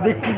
দেখি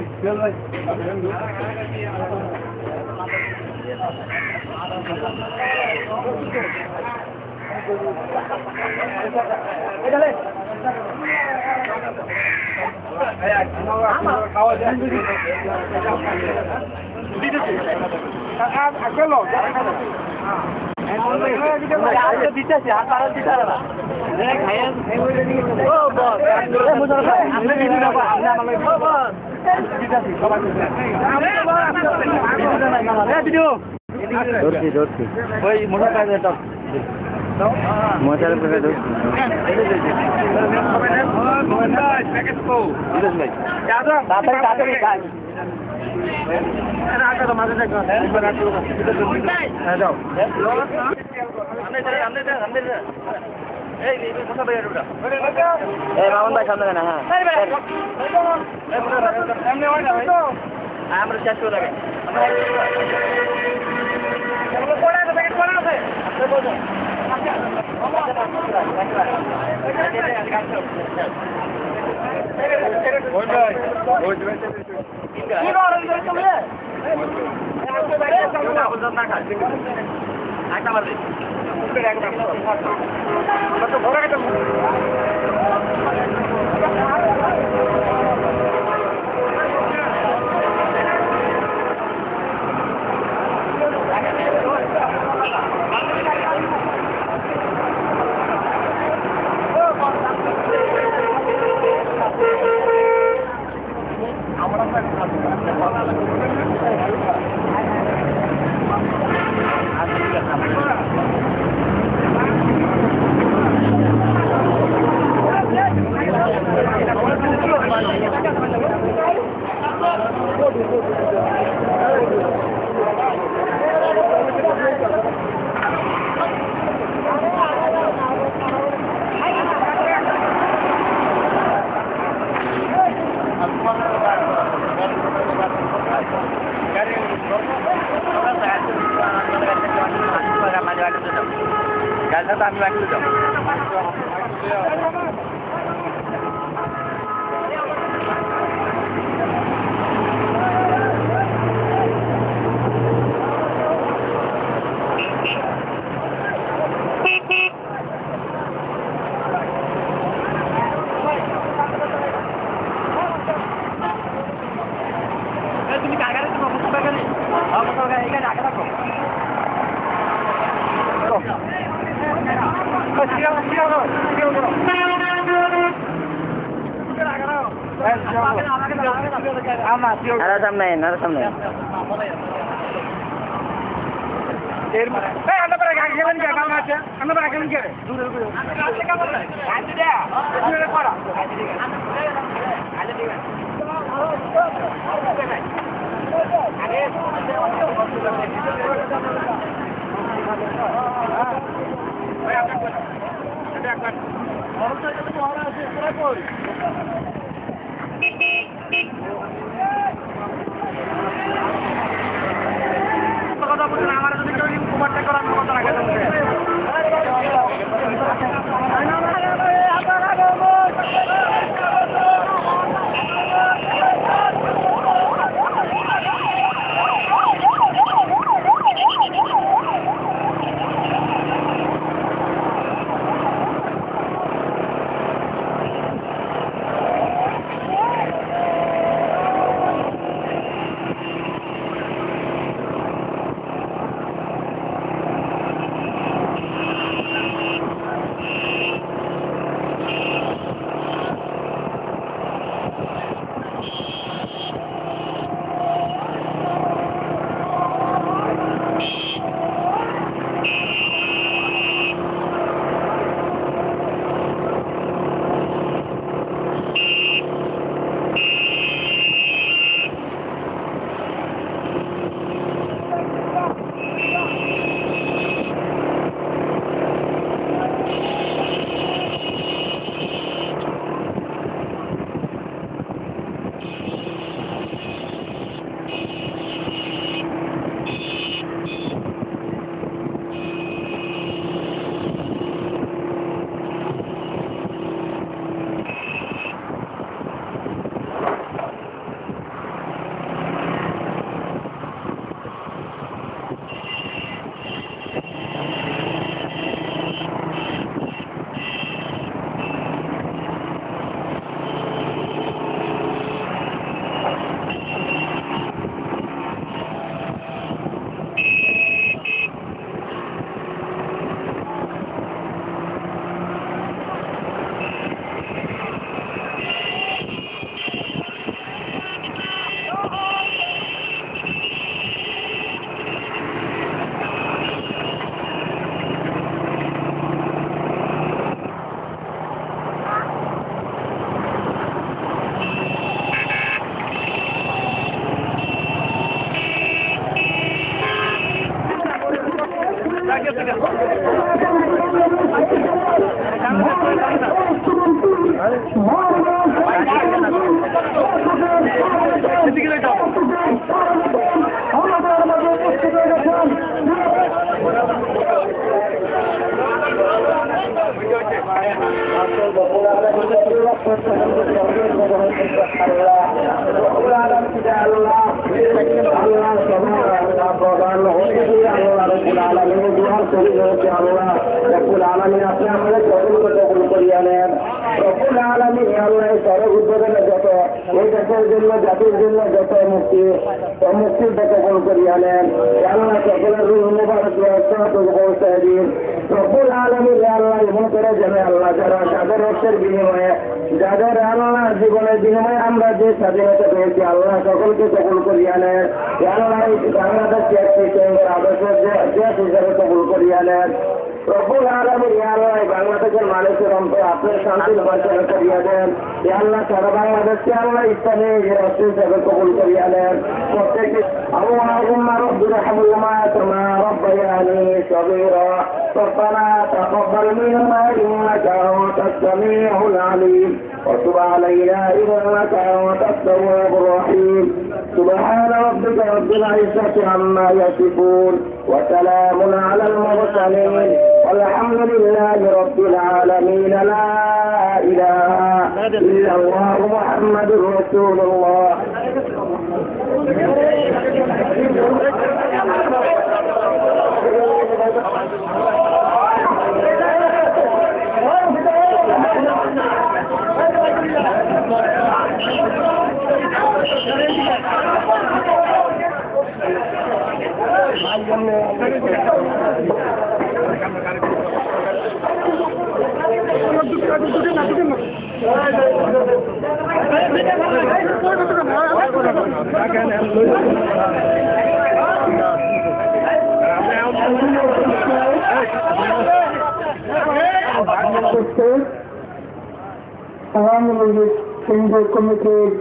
ওই মোটা প্যাকেট মোটার প্যাকেট মামুন ভাই সামনে না হ্যাঁ আমরা শেষ করে লাগে আমি বাকি যাও তুমি কাগারে তো বসে থাকো না বসে থাকো এখানে আগে থাকো Ada sampein. Anda pada kagelan ke kamu aja? Anda pada kagelan ke? Dulu. Anda kamu lah. Ada dia. Ada apa? Ada dia. আমার যদি কেউ কুমারটা করার মতো রাখা দেশের জন্য জাতির জন্য যত মুক্তির কবল করিয়া নেন আল্লাহ সকলের রূহ মুবারক পৌঁছায় দিন রব্বুল আলামিন আল্লাহ এমন করে যাবে আল্লাহ যারা যাদের রক্তের বিনিময়ে যাদের আল্লাহ জীবনের বিনিময়ে আমরা যে স্বাধীনতা পেয়েছি আল্লাহ সকলকে কবল করিয়া নেন আল্লাহ বাংলাদেশকে একটি আদর্শের দেশ হিসাবে কবল করিয়া নেন রব্বুল আলামিন আল্লাহ বাংলাদেশের মানুষের অন্তর আপনার শান্তির বাসনা করিয়া দেন আল্লাহ সারা বাংলাদেশকে আল্লাহ ইসলামী রাষ্ট্র হিসাবে কবুল করিয়া দেন প্রত্যেকে আল্লাহুম্মা রাব্বি রহমহুমা কামা রাব্বায়ানি সগীরা ربنا تقبل منا إنك أنت السميع العليم وتب علينا إنك أنت التواب الرحيم سبحان ربك رب العزة عما يصفون وسلام على المرسلين والحمد لله رب العالمين لا إله إلا الله محمد رسول الله আওয়ামী লীগের কেন্দ্রীয় কমিটির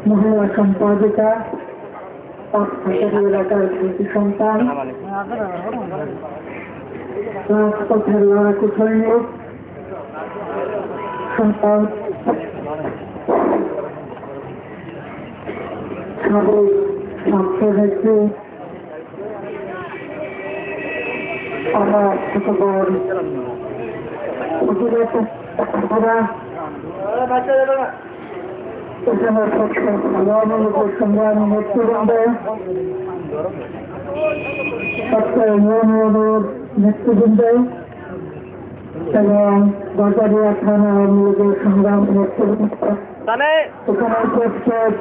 মহিলা সম্পাদিকা এলাকার কৃষি সন্তান রাজপথের লড়াকু সৈনিক সন্তান সাবেক ছাত্রনেত্রী আমার ছোটগণ আওয়ামী লীগের সংগ্রামী নেতৃবৃন্দ ইউনিয়নের নেতৃবৃন্দ এবং বাজারিয়া থানা আওয়ামী লীগের সংগ্রামী নেতৃবৃন্দ এখানে উপস্থিত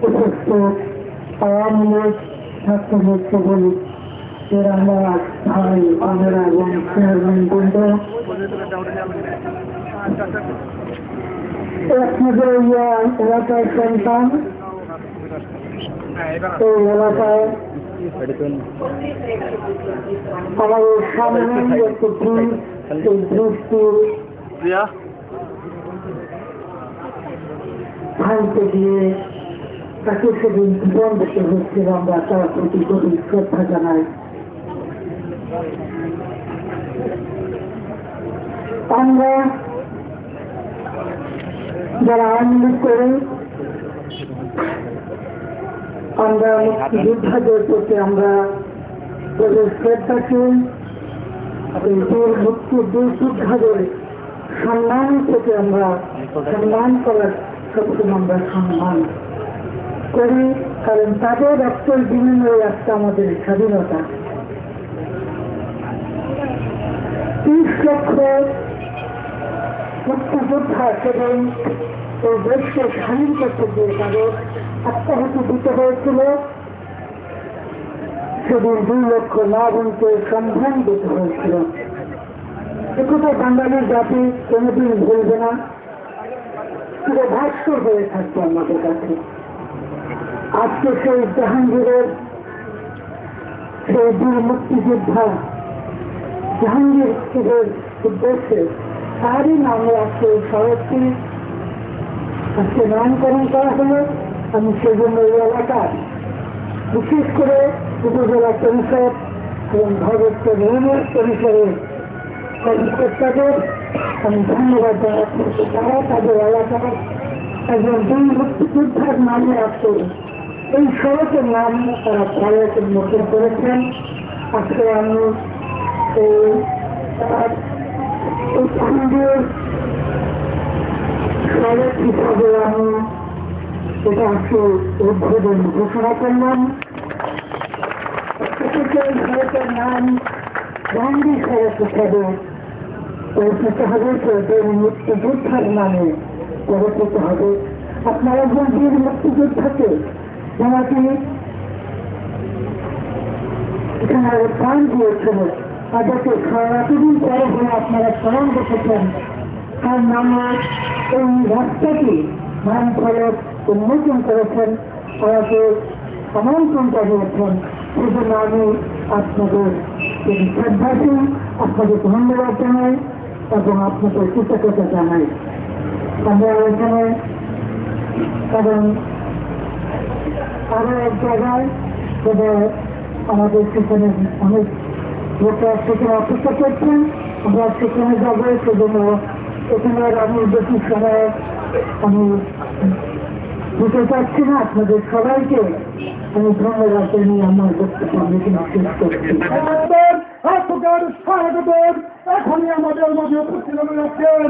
উপস্থিত আওয়ামী লীগ ছাত্র নেতৃবৃন্দ আমার ভাই আমরা এবং চেয়ারম্যান বৃন্দ এলাকার সন্তান এই এলাকায় আমাদের সামনে একটি দৃষ্টি ভাঙতে গিয়ে তাকে সেদিন জীবন দিতে হচ্ছিল আমরা তার প্রতি গভীর শ্রদ্ধা জানাই আমরা যারা আওয়ামী লীগ করি আমরা মুক্তিযোদ্ধাদের প্রতি আমরা গভীর শ্রদ্ধাশীল মুক্তিযোদ্ধাদের সম্মান থেকে আমরা সম্মান করার সবসময় আমরা সম্মান করি কারণ তাদের রক্তের বিনিময়ে একটা আমাদের স্বাধীনতা 30 লক্ষ মুক্তিযোদ্ধা সেদিন এই দেশকে স্বাধীন করতে গিয়ে তাদের আত্মাহুতি দিতে হয়েছিল সেদিন 2 লক্ষ মা বোনকে সম্মান দিতে হয়েছিল একথা বাঙালির জাতি কোনোদিন ভুলবে না পুরো ভাস্কর হয়ে থাকবে আমাদের কাছে আজকে সেই জাহাঙ্গীরের সেই বীর মুক্তিযোদ্ধা জাহাঙ্গীরের উদ্দেশ্যে তারই নামে আজকে সড়কটি আজকে নামকরণ করা হলো আমি সেজন্য এই এলাকার বিশেষ করে উপজেলা পরিষদ এবং ভারত নিয়মের পরিসরে কর্মকর্তাদের আমি ধন্যবাদ জানাচ্ছি। তারা তাদের এলাকার একজন দুই মুক্তিযোদ্ধার নামে আছে এই সড়কের নাম তারা ভারত উন্মোচন করেছেন। আজকে আমি এই খণ্ডের সড়ক হিসাবে আমি এটা আজকে উদ্বোধন ঘোষণা করলাম। সড়কের নাম গান্ধী সড়ক হিসাবে পরিচিত হবে, সেই মুক্তিযোদ্ধার নামে পরিচিত হবে। আপনারা একজন বীর মুক্তিযোদ্ধাকে যারা এখানে প্রাণ দিয়েছিলেন তাদেরকে এতদিন পরে হয়ে আপনারা স্মরণ রেখেছেন, তার নামে এই রাস্তাটি নাম ফলক উন্মোচন করেছেন, তারাকে আমন্ত্রণ জানিয়েছেন। সেজন্য আমি আপনাদের শ্রদ্ধাশীল আপনাদের ধন্যবাদ জানাই এবং আপনাদের কৃতজ্ঞতা জানাই। আমরা এখানে কারণ আরো এক জায়গায় আমাদের সেখানে অনেক লোকেরা সেখানে অপেক্ষা করছেন, আমরা সেখানে যাবো। সেজন্য এখানে আমি বেশি সময় আমি দিতে চাচ্ছি না। আপনাদের সবাইকে আমি ধন্যবাদ জানিয়ে আমার বক্তব্য শেষ করছি। স্বাগত এখনই আমাদের মাঝে উপস্থিত আছেন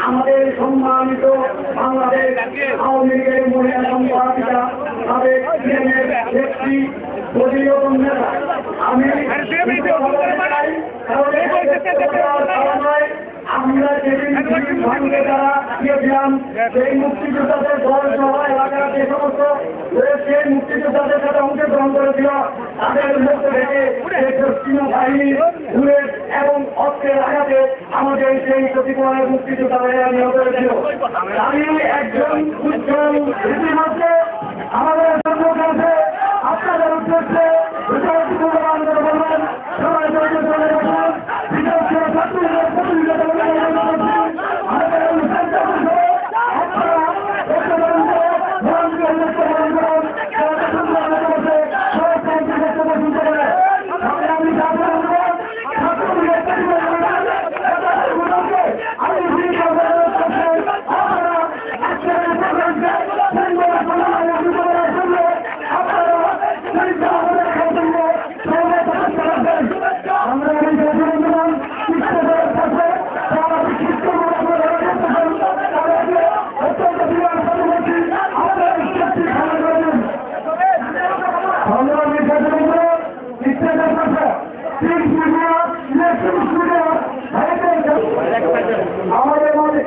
আমাদের সম্মানিত বাংলাদেশ আওয়ামী লীগের মহিলা সম্পাদিকা সাবেক ব্যক্তি দলীয় নেতা আমি আমরা যেদিন ভাঙতে তারা গিয়েছিলাম সেই মুক্তিযোদ্ধাদের দল সহ এলাকার যে সমস্ত সেই মুক্তিযোদ্ধাদের সাথে অংশগ্রহণ করেছিল তাদের মধ্য থেকে পশ্চিম বাহিনী ঘুরে এবং অস্ত্রের আঘাতে আমাদের সেই প্রতিকূলের মুক্তিযোদ্ধারা নিহত হয়েছিল। আমি একজন উজ্জ্বল ইতিমধ্যে আমাদের জন্মগ্রন্থে আপনাদের উদ্দেশ্যে বলবেন সবাই আপনারা আমাদের মনে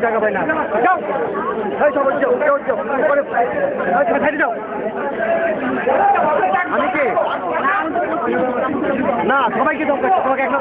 টাকা পাই না আমি কে না সবাইকে দরকার তোমাকে একটা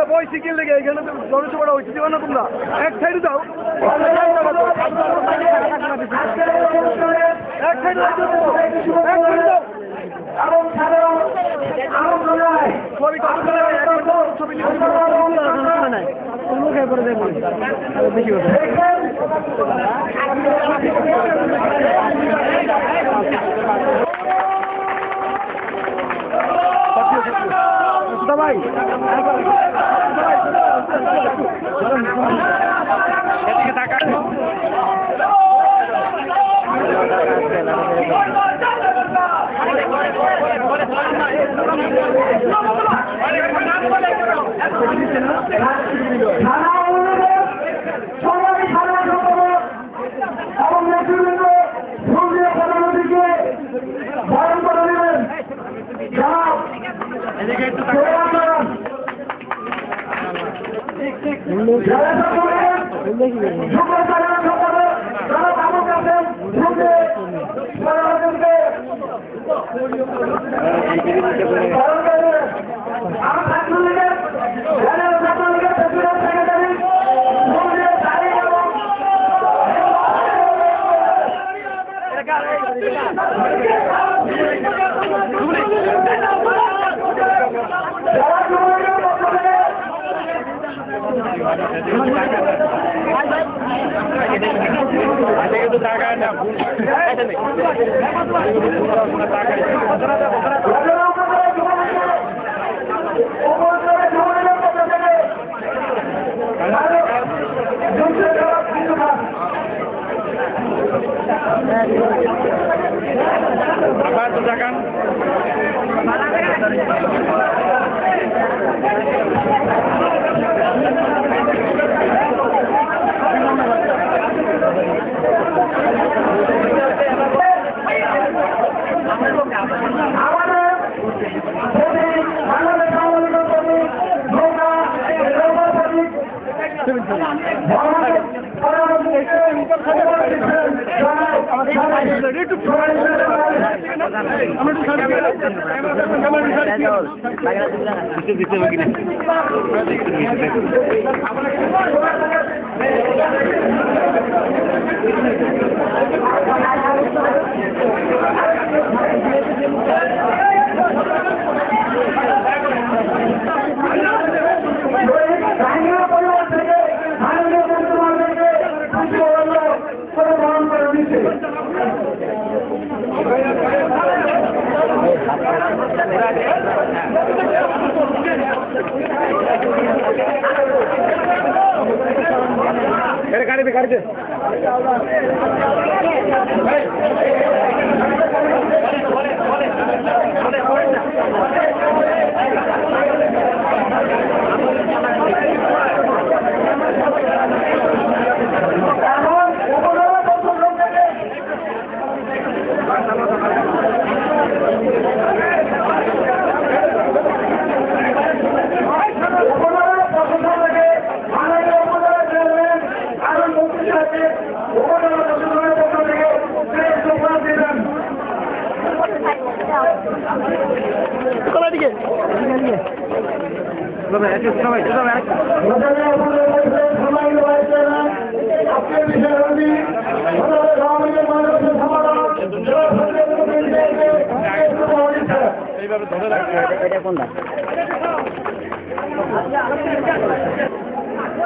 বইসিকেল লেগে এখানে জনসভাটা হয়েছে দেবে না তোমরা এক সাইডে যাও এক সাইডে ভাই এদিকে তাকান Apa tunjukkan?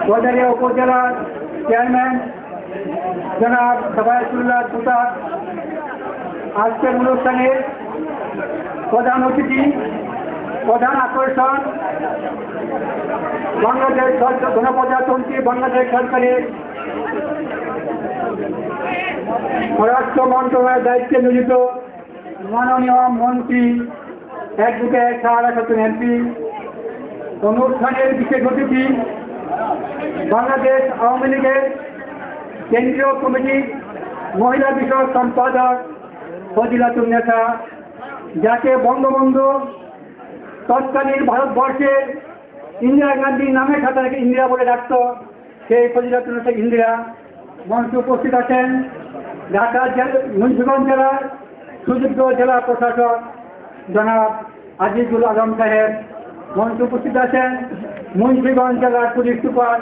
কোদারিয়া উপজেলার চেয়ারম্যান জনাব সাবায়তুল্লাহ ভুতা, আজকের অনুষ্ঠানের প্রধান অতিথি, প্রধান আকর্ষণ বাংলাদেশ গণপ্রজাতন্ত্রী বাংলাদেশ সরকারের পররাষ্ট্র মন্ত্রণালয়ের দায়িত্বে নিয়োজিত মাননীয় মন্ত্রী অ্যাডভোকেট সাহারা খাতুন এমপি, অনুষ্ঠানের বিশেষ অতিথি বাংলাদেশ আওয়ামী লীগের কেন্দ্রীয় কমিটির মহিলা বিষয়ক সম্পাদক ফজিলাতুন নেতা, যাকে বঙ্গবন্ধু তৎকালীন ভারতবর্ষের ইন্দিরা গান্ধীর নামে খাতাকে ইন্দিরা বলে ডাকত, সেই ফজিলাতুন নেতা ইন্দিরা। মঞ্চে উপস্থিত আছেন ঢাকা মুন্সিগঞ্জ জেলার সুযোগ্য জেলা প্রশাসক জনাব আজিজুল আজম সাহেব। মঞ্চে উপস্থিত আছেন মুন্সিগঞ্জ জেলার পুলিশ সুপার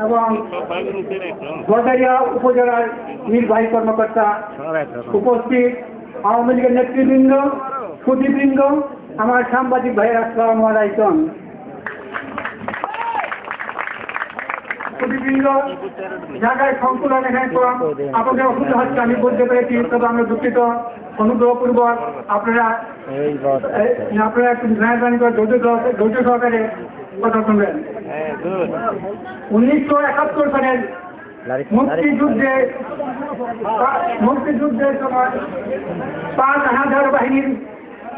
এবং গড়াইয়া উপজেলার নির্বাহী কর্মকর্তা। উপস্থিত আওয়ামী লীগের নেতৃবৃন্দ, সুধীবৃন্দ, আমার সাংবাদিক ভাইয়ের আসসালামু আলাইকুম। সুধীবৃন্দ, জায়গায় সংকুলন এখানে আপনাদের অসুবিধা হচ্ছে আমি বলতে পেরেছি, তবে আমরা দুঃখিত। অনুগ্রহপূর্বক আপনারা একটু মেহরবানি করে ধৈর্য সহকারে কথা শুনবেন। 1971 সালের মুক্তিযুদ্ধের সময় 5,000 বাহিনীর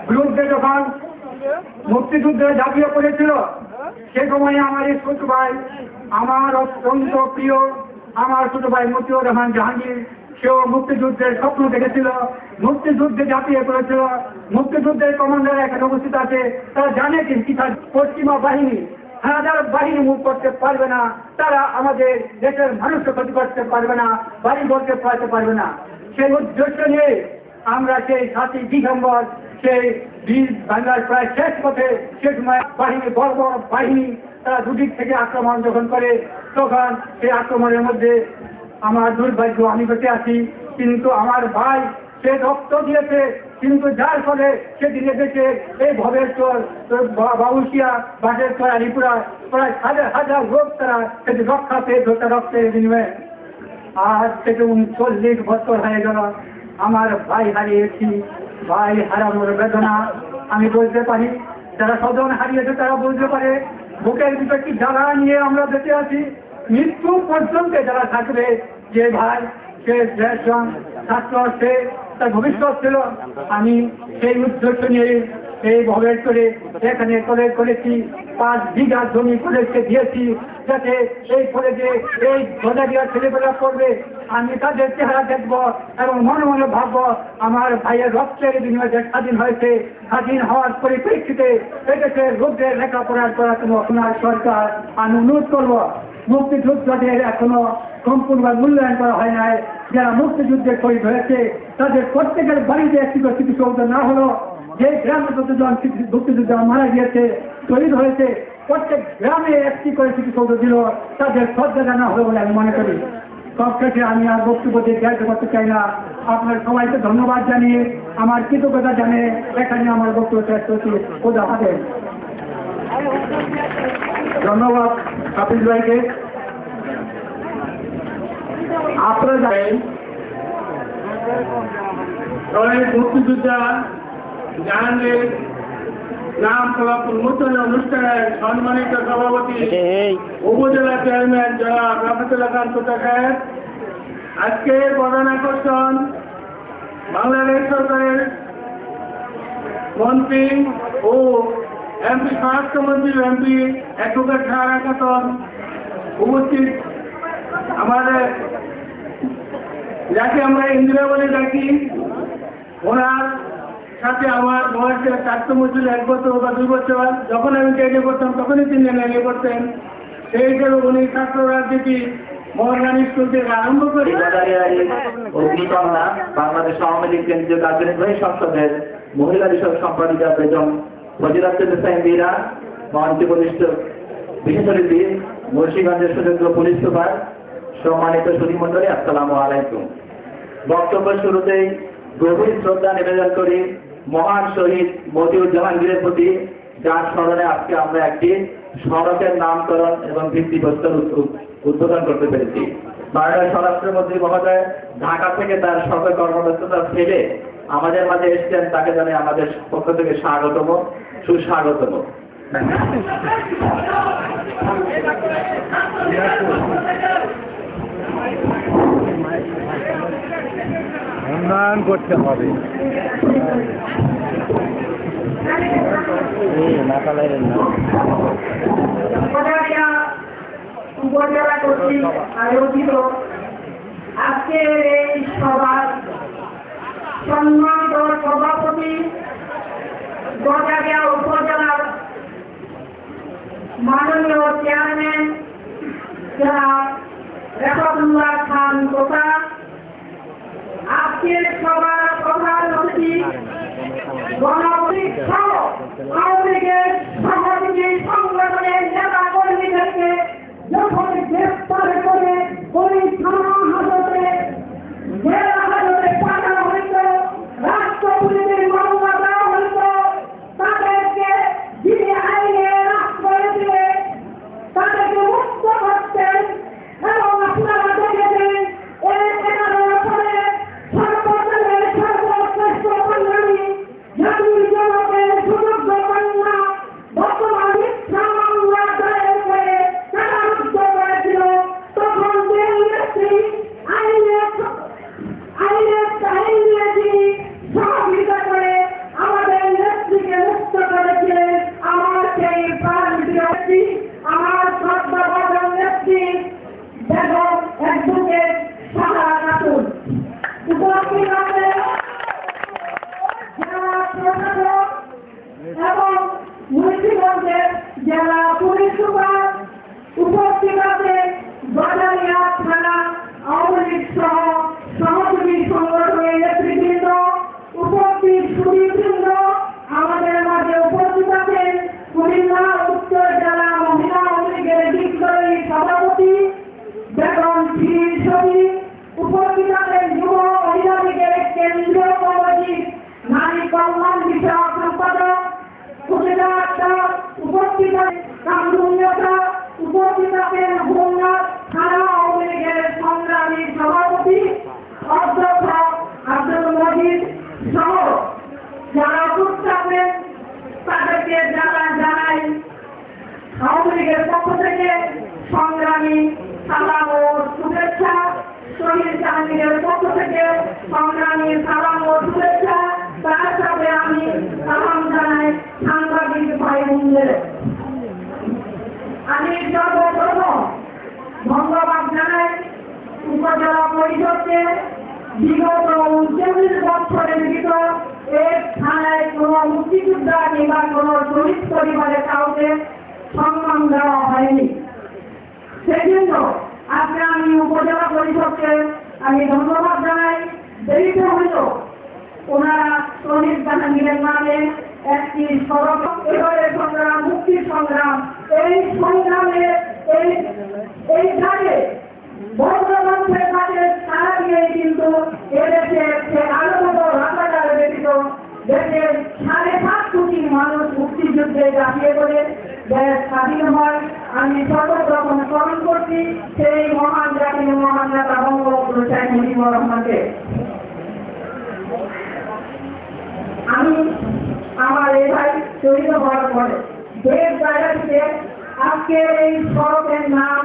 বিরুদ্ধে যখন মুক্তিযুদ্ধে ঝাঁপিয়ে পড়েছিল, সে সময় আমার এই ছোট ভাই, আমার অত্যন্ত প্রিয় আমার ছোট ভাই মতিউর রহমান জাহাঙ্গীর, সেও মুক্তিযুদ্ধের স্বপ্ন দেখেছিল, মুক্তিযুদ্ধে ঝাঁপিয়ে পড়েছিল। মুক্তিযুদ্ধের কমান্ডার এখানে উপস্থিত আছে, তারা জানে কি পশ্চিমা বাহিনী হাজার বাহিনী মুখ করতে পারবে না, তারা আমাদের দেশের মানুষকে ক্ষতি করতে পারবে না, বাড়ি ঘরকে পাঠাতে পারবে না। সেই উদ্দেশ্য নিয়ে আমরা সেই 7ই ডিসেম্বর সেই বাংলার প্রায় শেষ পথে সে সময় বাহিনী, বড় বড় বাহিনী তারা দুদিক থেকে আক্রমণ যখন করে, তখন সেই আক্রমণের মধ্যে আমার দুর্ভাগ্য আমি বেঁচে আছি, কিন্তু আমার ভাই সে রক্ত দিয়েছে, কিন্তু যার ফলে সেদিন এসেছে এই ভবেশ্বর, বাউসিয়া, বাটেশ্বর, আলিপুরা প্রায় হাজার হাজার লোক তারা সেটি রক্ষা পেয়েছে তার রক্তের বিনিময়ে। আর সেটি 39 বছর হয়ে গেল, আমার ভাই হারিয়েছি। ভাই হারানোর বেদনা আমি বলতে পারি, যারা স্বজন হারিয়েছে তারা বলতে পারে। বুকের ভিতর কি জ্বালা নিয়ে আমরা বেঁচে আছি, মৃত্যু পর্যন্ত যারা থাকবে, যে ভাই সে দেশজন ছাত্র, সে তার ভবিষ্যৎ ছিল। আমি সেই উদ্দেশ্য নিয়ে এই ভবেশ্বরে এখানে কলেজ করেছি, 5 বিঘা জমি কলেজকে দিয়েছি, যাতে এই কলেজে এই গজারিয়া ছেলেবেলা পড়বে, আমি তাদের চেহারা দেখবো এবং মনে মনে ভাববো আমার ভাইয়ের রক্তের বিনিময়ে যে স্বাধীন হয়েছে, স্বাধীন হওয়ার পরিপ্রেক্ষিতে এদেশের লোকদের লেখাপড়ার করার জন্য আপনার সরকার আমি অনুরোধ করবো। মুক্তিযোদ্ধাদের এখনো সম্পূর্ণ মূল্যায়ন করা হয় নাই। যারা মুক্তিযুদ্ধে শহীদ হয়েছে তাদের প্রত্যেকের বাড়িতে একটি করে স্মৃতিসৌধ না হলো, যে গ্রামে যতজন মুক্তিযোদ্ধা মারা গিয়েছে, শহীদ হয়েছে, প্রত্যেক গ্রামে একটি করে স্মৃতিসৌধ দিল, তাদের শ্রদ্ধা জানা হবে বলে আমি মনে করি। সবশেষে আমি আর বক্তব্য দিয়ে ব্যর্থ করতে চাই না। আপনার সবাইকে ধন্যবাদ জানিয়ে, আমার কৃতজ্ঞতা জানিয়ে এখানে আমার বক্তব্য শেষ করছি। খোদা হাফেজ। ধন্যবাদ হাফিজ ভাইকে। আপনারা জানেন শহীদ মুক্তিযোদ্ধা জাহাঙ্গীর নাম ফলক উন্মোচন অনুষ্ঠানের সম্মানিত সভাপতি উপজেলা চেয়ারম্যান জনাব রাফাতুল্লাহ খান কোটা সাহেব, আজকের প্রধান আকর্ষণ বাংলাদেশ সরকারের মন্ত্রী ও এমপি, স্বরাষ্ট্রমন্ত্রী এমপি অ্যাডভোকেট সাহারা খাতুন উপস্থিত। আমাদের যাকে আমরা ইন্দিরা বলে ডাকি, ওনার সাথে আমার বয়সের ছাত্রমূল 1 বছর বা 2 বছর। যখন আমি ট্রেনে করতাম তখনই তিনি ট্রেনে করতেন। সেই হিসেবে উনি ছাত্র রাজনীতি মহারান স্কুল থেকে আরম্ভ করে অগ্নিকন্যা বাংলাদেশ আওয়ামী লীগ কেন্দ্রীয় কার্যনির্বাহী সংসদের মহিলা বিষয়ক সম্পাদিকা বেগম ফজিলাতুন্নেসা ইন্দিরা, মহান্তি বরিষ্ঠ বিশেষ অতিথি মুন্সিগঞ্জের সুযোগ্য পুলিশ সুপার, সম্মানিত সুধীমণ্ডলী, আসসালামু আলাইকুম। বক্তব্য শুরুতেই গভীর শ্রদ্ধা নিবেদন করি মহান শহীদ মতিউর জাহাঙ্গীরের প্রতি, যার স্মরণে আজকে আমরা একটি সড়কের নামকরণ এবং ভিত্তিপ্রস্তর উদ্বোধন করতে পেরেছি। বাংলাদেশ স্বরাষ্ট্রমন্ত্রী মহোদয় ঢাকা থেকে তার সকল কর্মব্যস্ততা ফেলে আমাদের মাঝে এসেছেন, তাকে জানাই আমাদের পক্ষ থেকে স্বাগতম, সুস্বাগতম। উন্নয়ন করতে হবে। উপজেলা কর্তৃক আয়োজিত আজকের এই সভার সম্মানিত সভাপতি, গজারিয়া উপজেলার মাননীয় চেয়ারম্যান জনাব রাফাতুল্লাহ খান কোটা, আজকের সভার প্রধান অতিথি গণপ্রীত সহ আওয়ামী লীগের সভাপতি সংগঠনের নেতা কর্মীদেরকে যখন গ্রেফতার করে ওই থানা হাজতে জেলা হাজতে পাঠানো হইত, রাষ্ট্রপুলিশের মামলা দেওয়া হইত, তাদেরকে যিনি আইনে রাষ্ট্র দিয়ে তাদেরকে মুক্ত করতেন। এবং আপনারা দেখেছেন এই উপস্থিত আছেন হোমনাথ থানা আওয়ামী লীগের সংগ্রামী সভাপতি অধ্যক্ষ আব্দুল মজিদ সহ যারা উপস্থিত আছেন তাদেরকে জানাই আওয়ামী লীগের পক্ষ থেকে সংগ্রামী সালাম ও শুভেচ্ছা। শহীদ জাহাঙ্গীরের পক্ষ থেকে সংগ্রামী সালাম ও শুভেচ্ছা। তার সাথে আমি সালাম জানাই সাংবাদিক ভাই বোনদের। আমি সর্বপ্রথম ধন্যবাদ জানাই উপজেলা পরিষদকে বিগত 39 বছরের ভিতর এই থানায় কোন মুক্তিযোদ্ধা কিংবা কোন শহীদ পরিবারের কাউকে সম্মান দেওয়া হয়নি। সেজন্য আজকে আমি উপজেলা পরিষদকে আমি ধন্যবাদ জানাই। দেরিতে হইল ওনারা শহীদ জাহাঙ্গীরের নামে একটি সড়ক এবারে সংগ্রাম মুক্তির সংগ্রাম এই সংগ্রামে এই কাজে বঙ্গবন্ধুর কাজে সারা দিয়ে কিন্তু এদেশে সে আলোচিত রাজাকার ব্যতীত দেশের 7.5 কোটি মানুষ মুক্তিযুদ্ধে ঝাঁপিয়ে পড়ে দেশ স্বাধীন হয়। আমি সর্বপ্রথম স্মরণ করছি সেই মহান জাতির মহান নেতা বঙ্গবন্ধু শেখ মুজিবুর রহমানকে। আমি আমার এই ভাই শহীদ হওয়ার পরে দেশ জায়গা থেকে আজকে এই সড়কের নাম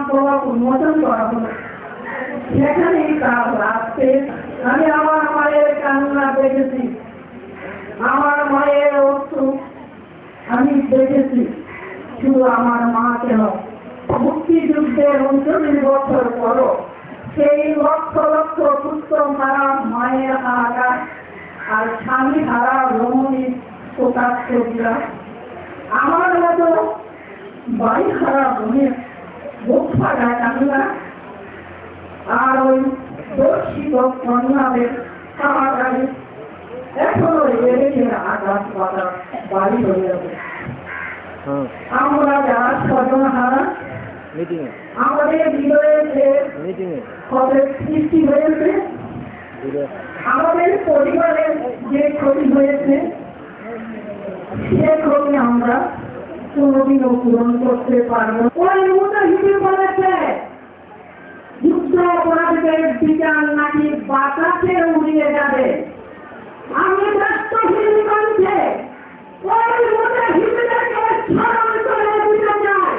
উন্মোচন করা হলো। সেখানেই কাজ আসছে। আমি আমার মায়ের কান্না দেখেছি, আমার মায়ের অশ্রু আমি দেখেছি। শুধু আমার মা কেন, মুক্তিযুদ্ধের 39 বছর পরও সেই লক্ষ লক্ষ পুত্র হারা মায়ের হাহাকার আর স্বামী হারা রমণী প্রকাশ্যরা আমার মতো বাড়ি হারা বোনের বুক ফাটা কান্না আর ওই দর্শিত কন্যাদের হাহাকারে এখনো এদেশের আকাশ পাতা বাড়ি হয়ে যাবে। আমরা যারা স্বজন হারা আমাদের হৃদয়ে যে ক্ষতের সৃষ্টি হয়েছে, আমাদের পরিবারের যে ক্ষতি হয়েছে সে ক্ষতি আমরা কোনদিনও পূরণ করতে পারবো। ওই মুজাহিদ বলেছে যুদ্ধ অপরাধীদের বিচার নাকি বাতাসে উড়িয়ে যাবে। আমি রাষ্ট্রহীন কণ্ঠে ওই মুজাহিদদেরকে স্মরণ করে দিতে চাই,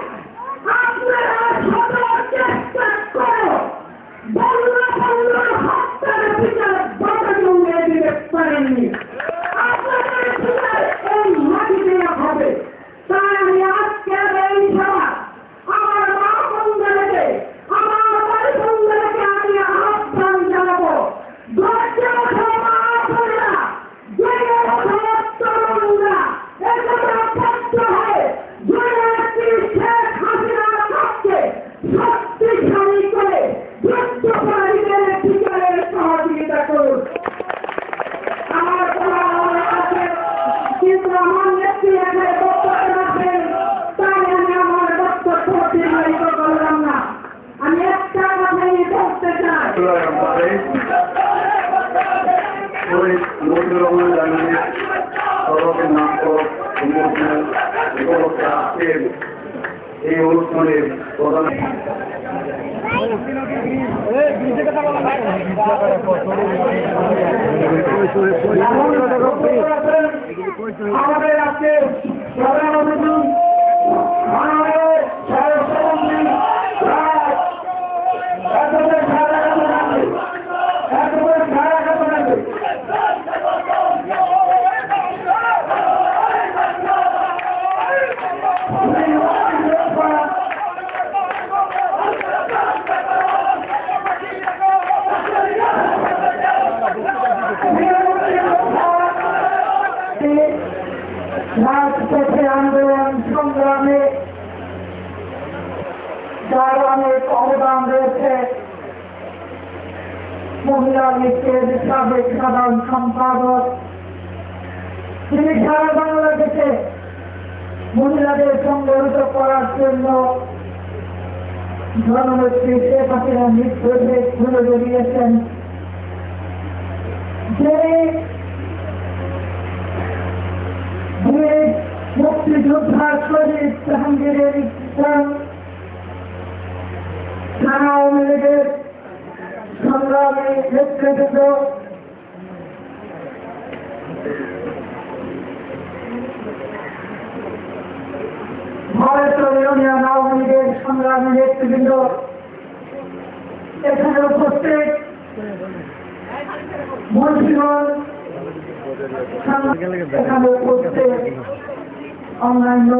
আপনারা সদা চেষ্টা করো বঙ্গবন্ধুর হত্যার বিচার বাতাসে উড়িয়ে দিতে পারেননি। আপনাদের বিচার এই মাটিতে হবে। তাই আমি আজকের এই সভা আমার মা বন্ধুদেরকে আমার ভাই বন্ধুদেরকে আমি আহ্বান জানাবো, ধৈর্য ক্ষমা করিয়া তরুণরা একতা পক্ষ হয়ে দুর্নীতি শেখ হাসিনার পক্ষে শক্তিশালী করে যুদ্ধকারীদের বিচারের সহযোগিতা করুন। আমার আছে কিন্তু আমার নেত্রী এখানে বক্তব্য রাখেন, তাই আমি আমার বক্তব্য দীর্ঘায়িত করলাম না। আমি একটা কথাই বলতে চাই, সড়কের নামকরণ উন্মোচন উপলক্ষে আজকের এই অনুষ্ঠানের প্রধান আমাদের আজকে প্রধান অতিথি মাননীয় সহসভাপতি রাজপথে আন্দোলন সংগ্রামে যার অনেক অবদান রয়েছে, মহিলা লীগের সাবেক সাধারণ সম্পাদক, তিনি সারা বাংলাদেশে মহিলাদের সংগঠিত করার জন্য জননেত্রী শেখ হাসিনার মৃত্যুকে খুলে বেরিয়েছেন। যে মুক্তিযোদ্ধার শহীদ জাহাঙ্গীরের ইসলাম থানা আওয়ামী লীগের সংগ্রামী নেতৃবৃন্দ, ভারতীয় ইউনিয়ন আওয়ামী লীগের সংগ্রামী নেতৃবৃন্দ, এখানে উপস্থিত মন্ত্রীগণ, এখানে উপস্থিত অন্যান্য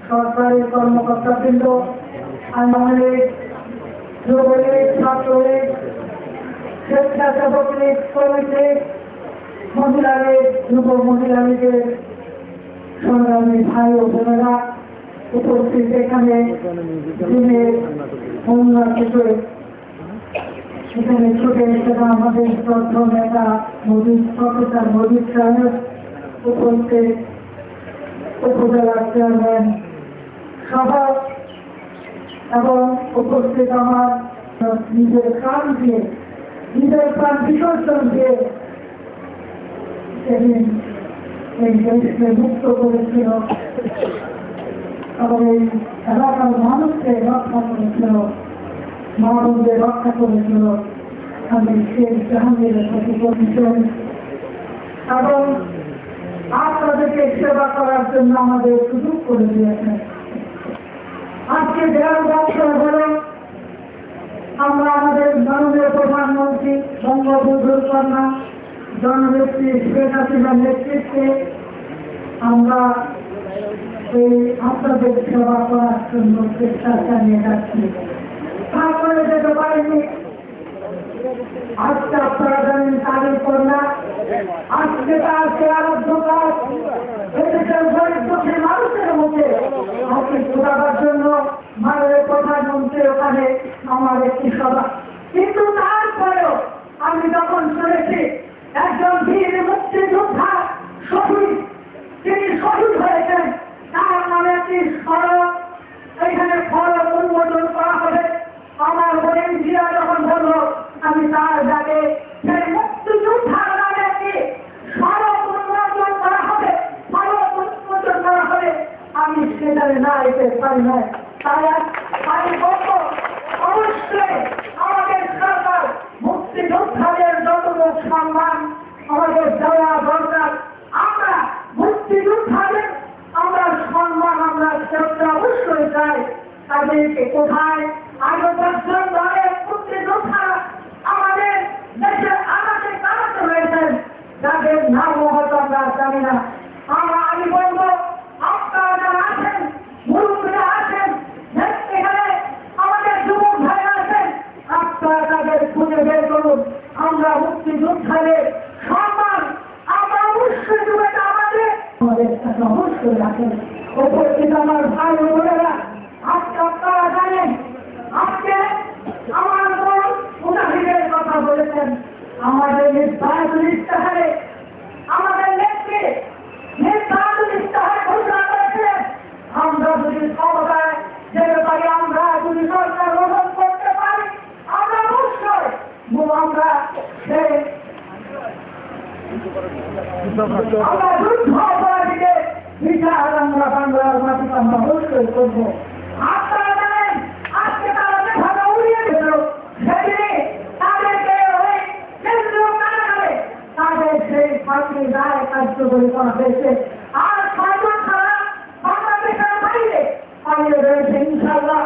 সরকারি কর্মকর্তাবৃন্দ, আওয়ামী লীগ, যুবলীগ, ছাত্রলীগ, স্বেচ্ছাসেবক লীগ, শ্রমিক লীগ, মহিলা লীগ, যুব মহিলা লীগের সংগ্রামী ভাই ও বোনেরা উপস্থিত এখানে দিনের উন্নতিতে সেখানে ছুটে এসেছে আমাদের শ্রদ্ধা নেতা প্রফেসর মোদিক সাহেব, উপস্থিত উপজেলা চেয়ারম্যান সভা এবং উপস্থিত আমার নিজের প্রাণ দিয়ে নিজের প্রাণ বিসর্জন দিয়ে সেদিন এই দেশকে মুক্ত করেছিল এবং এই এলাকার মানুষকে রক্ষা করেছিল, মানবদের রক্ষা করেছিল আমি শেখ জাহাঙ্গীরের প্রতি করেছেন এবং আপনাদেরকে সেবা করার জন্য আমাদের সুযোগ করে দিয়েছেন। আজকে ১.৫ বছর হল আমরা আমাদের মাননীয় প্রধানমন্ত্রী বঙ্গবন্ধুর কন্যা জননেত্রী শেখ হাসিনার নেতৃত্বে আমরা এই আপনাদের সেবা করার জন্য চেষ্টা চালিয়ে যাচ্ছি। তারপরে যেতে পারেনি। আজকে আপনারা জানেন তাদের কন্যা, আজকে তার চেয়ার অধ্যক্ষ এদেশের গরিব দুঃখী মানুষের মুখে হাসি ফোটাবার জন্য মাননীয় প্রধানমন্ত্রী ওখানে আমার একটি সভা। কিন্তু তারপরেও আমি যখন শুনেছি একজন বীর মুক্তিযোদ্ধা শহীদ, তিনি শহীদ হয়েছেন, তার নামে একটি স্মারক এখানে ফলক উন্মোচন করা হবে, আমার বোন জিয়া যখন বলল আমি তার ডাকে সেই মুক্তিযোদ্ধার নামে একটি স্মারক উন্মোচন করা হবে, ফলক উন্মোচন করা হবে, আমি সেখানে না যেতে পারি না। তাই আমি বলবো অবশ্যই আমাদের সরকার মুক্তিযোদ্ধাদের যতটুকু সম্মান আমাদের দেওয়া দরকার, আমরা মুক্তিযোদ্ধাদের আমরা সম্মান আমরা শ্রদ্ধা অবশ্যই চাই। তাদেরকে কোথায় আরো ১০ জন দলের মুক্তিযোদ্ধা আমাদের দেশের আনাচে কানাচে রয়েছেন, যাদের নামও হয়তো আমরা জানি না। আমি বলবো আপনারা যারা আছেন, মুরব্বীরা আছেন, এখানে আমাদের যুবক ভাইরা আছেন, আপনারা তাদের খুঁজে বের করুন। আমরা মুক্তিযোদ্ধাদের সম্মান আমরা অবশ্যই দেবো, আমাদের কাছে অবশ্যই রাখেন। উপস্থিত আমার ভাই বোনেরা, আজকে আপনারা জানেন আজকে আমার বোন মুজাহিদের কথা বলেছেন, আমাদের নির্বাচন ইস্তাহারে আমাদের নেত্রী নির্বাচন ইস্তাহারে ঘোষণা করেছিলেন আমরা যদি ক্ষমতায় যেতে পারি, আমরা যদি সরকার গঠন করতে পারি, আমরা অবশ্যই আমরা সেই আমরা যুদ্ধ অপরাধীদের বিচার আমরা বাংলার মাটিতে আমরা অবশ্যই করবো। আপনারা জানেন আজকে তারা যেভাবে উড়িয়ে দিল, সেদিনে তাদেরকে ওই কেন্দ্রীয় কারাগারে তাদের সেই ফাঁসির রায় কার্যকরী করা হয়েছে। আর সরকার ছাড়া বাংলাদেশের বাইরে পালিয়ে রয়েছে। ইনশাআল্লাহ